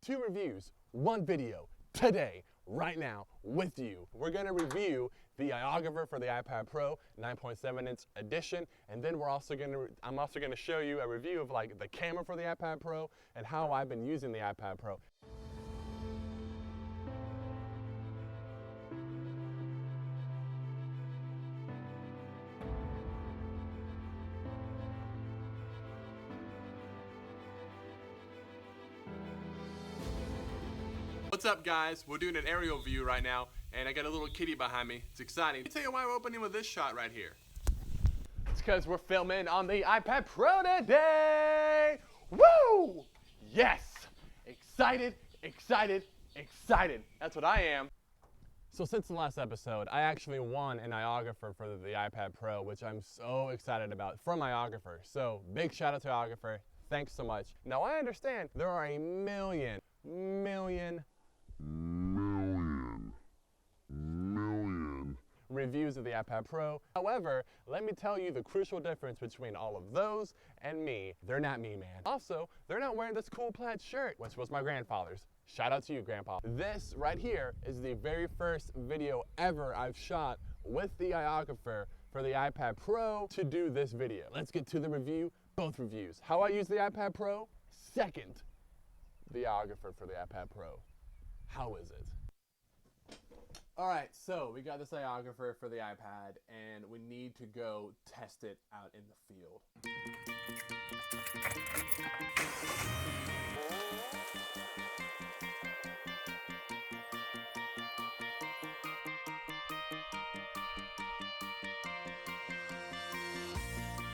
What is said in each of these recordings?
2 reviews, 1 video, today, right now, with you. We're gonna review the iOGRAPHER for the iPad Pro 9.7-inch edition, and then I'm also gonna show you a review of like the camera for the iPad Pro and how I've been using the iPad Pro. What's up, guys? We're doing an aerial view right now, and I got a little kitty behind me. It's exciting. Let me tell you why we're opening with this shot right here. It's because we're filming on the iPad Pro today! Woo! Yes! Excited, excited, excited. That's what I am. So since the last episode, I actually won an iOGRAPHER for the iPad Pro, which I'm so excited about, from iOGRAPHER. So big shout out to iOGRAPHER. Thanks so much. Now I understand there are a million reviews of the iPad Pro. However, let me tell you the crucial difference between all of those and me. They're not me, man. Also, they're not wearing this cool plaid shirt, which was my grandfather's. Shout out to you, Grandpa. This right here is the very first video ever I've shot with the iOGRAPHER for the iPad Pro to do this video. Let's get to the review, both reviews. How I use the iPad Pro, second, the iOGRAPHER for the iPad Pro. How is it? All right, so we got this iOGRAPHER for the iPad, and we need to go test it out in the field.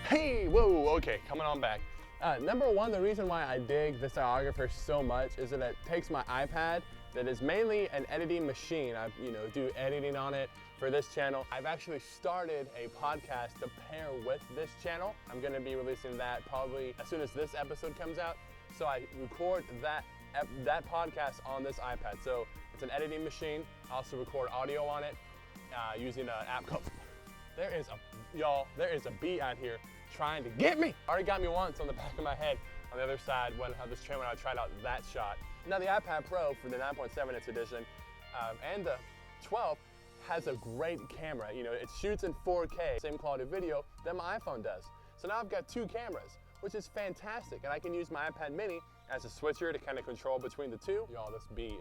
Hey, whoa, okay, coming on back. Number one, the reason why I dig this iOGRAPHER so much is that it takes my iPad that is mainly an editing machine. I do editing on it for this channel. I've actually started a podcast to pair with this channel. I'm gonna be releasing that probably as soon as this episode comes out. So I record that podcast on this iPad. So it's an editing machine. I also record audio on it using an app called, there is a bee out here trying to get me. Already got me once on the back of my head on the other side when I tried out that shot. Now the iPad Pro for the 9.7-inch edition and the 12 has a great camera. It shoots in 4K, same quality video that my iPhone does. So now I've got 2 cameras, which is fantastic, and I can use my iPad mini as a switcher to kind of control between the two. Y'all, this bee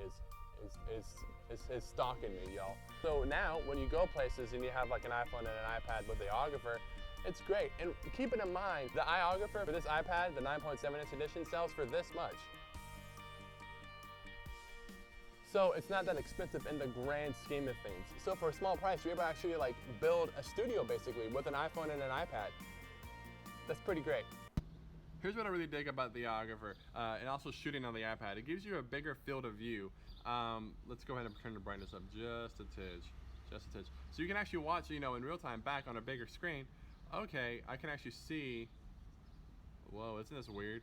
is stalking me, y'all. So now when you go places and you have like an iPhone and an iPad with the iOGRAPHER, it's great. And keeping in mind, the iOGRAPHER for this iPad, the 9.7-inch edition, sells for this much. So it's not that expensive in the grand scheme of things. So for a small price, you're able to actually like build a studio basically with an iPhone and an iPad. That's pretty great. Here's what I really dig about the iOGRAPHER and also shooting on the iPad. It gives you a bigger field of view. Let's go ahead and turn the brightness up just a tidge. So you can actually watch, in real time back on a bigger screen. Okay, I can actually see. Whoa, isn't this weird?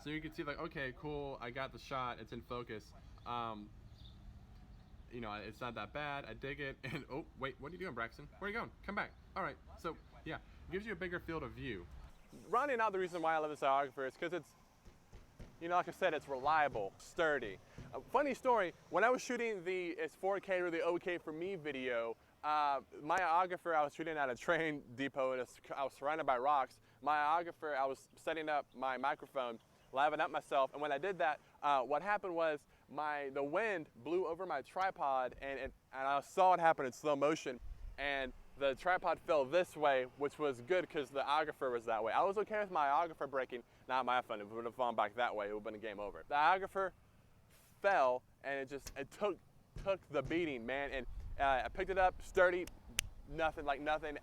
So you can see like, okay, cool, I got the shot, it's in focus. It's not that bad, I dig it. And oh, wait, what are you doing, Braxton? Where are you going? Come back. All right, so yeah, it gives you a bigger field of view. Rounding out the reason why I love this iOGRAPHER is because it's, like I said, it's reliable, sturdy. Funny story, when I was shooting the It's 4K or the OK for Me video, my iOGRAPHER, I was shooting at a train depot and I was surrounded by rocks. My iOGRAPHER, I was setting up my microphone, liven up myself, and when I did that, what happened was the wind blew over my tripod, and I saw it happen in slow motion, and the tripod fell this way, which was good because the iOGRAPHER was that way. I was okay with my iOGRAPHER breaking, not my iPhone. If it would have fallen back that way, it would have been a game over. The iOGRAPHER fell, and it took the beating, man, and I picked it up, sturdy, nothing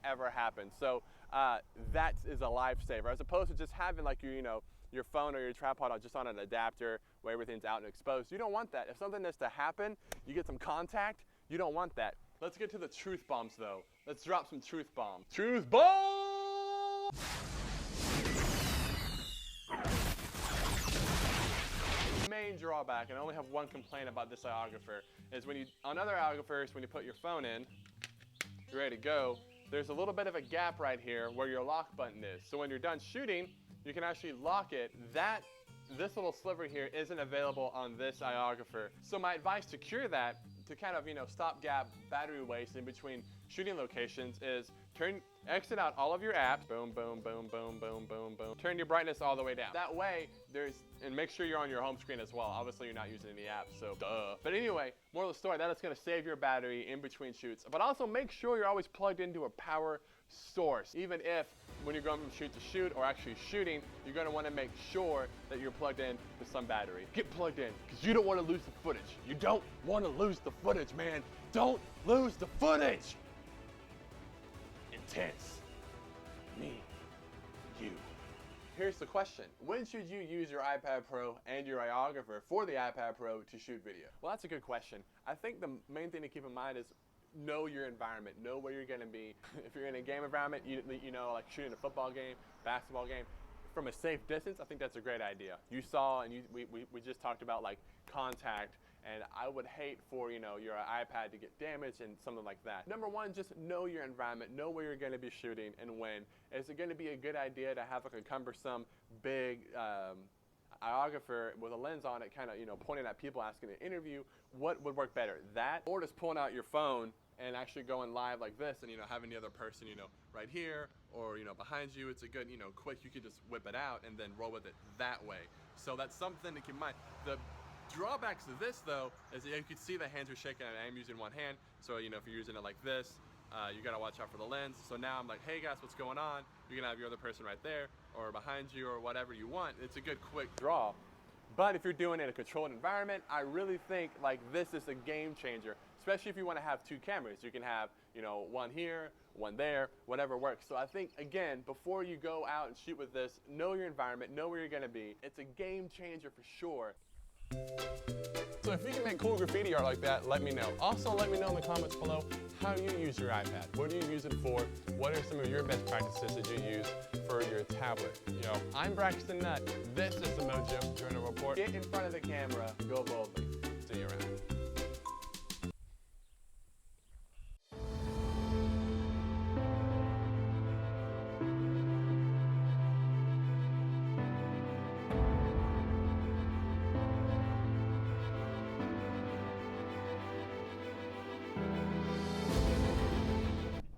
ever happened. So that is a lifesaver, as opposed to just having like your phone or your tripod just on an adapter where everything's out and exposed. You don't want that. If something is to happen, you get some contact, you don't want that. Let's get to the truth bombs though. Let's drop some truth bombs. Truth bomb! Main drawback, and I only have one complaint about this iOGRAPHER, is on other iOGRAPHERs, when you put your phone in, you're ready to go, there's a little bit of a gap right here where your lock button is. So when you're done shooting, you can actually lock it. This little sliver here isn't available on this iOGRAPHER. So my advice to cure that, to kind of, stopgap battery waste in between shooting locations, is exit out all of your apps. Boom, boom, boom, boom, boom, boom, boom. Turn your brightness all the way down. That way, and make sure you're on your home screen as well. Obviously, you're not using any apps, so duh. But anyway, moral of the story, that is gonna save your battery in between shoots. But also make sure you're always plugged into a power source. Even if, when you're going from shoot to shoot or actually shooting, you're gonna wanna make sure that you're plugged in to some battery. Get plugged in, because you don't wanna lose the footage. You don't wanna lose the footage, man. Don't lose the footage. Intense. Me. You. Here's the question. When should you use your iPad Pro and your iOGRAPHER for the iPad Pro to shoot video? Well, that's a good question. I think the main thing to keep in mind is know your environment, know where you're gonna be. If you're in a game environment, you know, like shooting a football game, basketball game, from a safe distance, I think that's a great idea. You saw, and we just talked about like contact, and I would hate for, your iPad to get damaged and something like that. Number one, just know your environment, know where you're gonna be shooting and when. Is it gonna be a good idea to have like a cumbersome, big, iOGRAPHER with a lens on it, kind of, pointing at people asking an interview? What would work better? That, or just pulling out your phone and actually going live like this and, having the other person, right here or, behind you? It's a good, quick, you could just whip it out and then roll with it that way. So that's something to keep in mind. The drawbacks of this, though, is that you can see the hands are shaking and I'm using one hand. So, if you're using it like this, you gotta watch out for the lens. So now I'm like, hey guys, what's going on? You're gonna have your other person right there or behind you or whatever you want. It's a good quick draw. But if you're doing it in a controlled environment, I really think like this is a game changer, especially if you want to have two cameras. You can have, one here, one there, whatever works. So I think, again, before you go out and shoot with this, know your environment, know where you're gonna be. It's a game changer for sure. So if you can make cool graffiti art like that, let me know. Also, let me know in the comments below how you use your iPad. What do you use it for? What are some of your best practices that you use for your tablet? I'm Braxton Nutt. This is the Mojo Journal Report. Get in front of the camera, go boldly. See you around.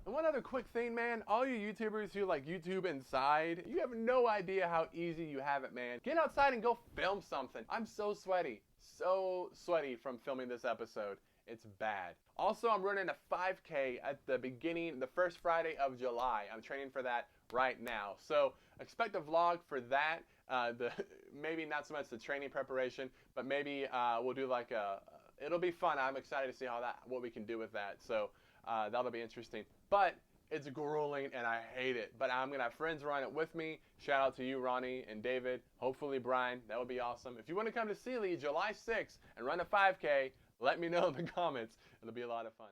One other quick thing, man, all you YouTubers who like YouTube inside, you have no idea how easy you have it, man. Get outside and go film something. I'm so sweaty from filming this episode. It's bad. Also, I'm running a 5K at the first Friday of July. I'm training for that right now. So expect a vlog for that. Maybe not so much the training preparation, but maybe we'll do like it'll be fun. I'm excited to see what we can do with that. So that'll be interesting. But it's grueling and I hate it. But I'm gonna have friends run it with me. Shout out to you, Ronnie and David. Hopefully Brian. That would be awesome. If you want to come to Sealy July 6th and run a 5K, let me know in the comments. It'll be a lot of fun.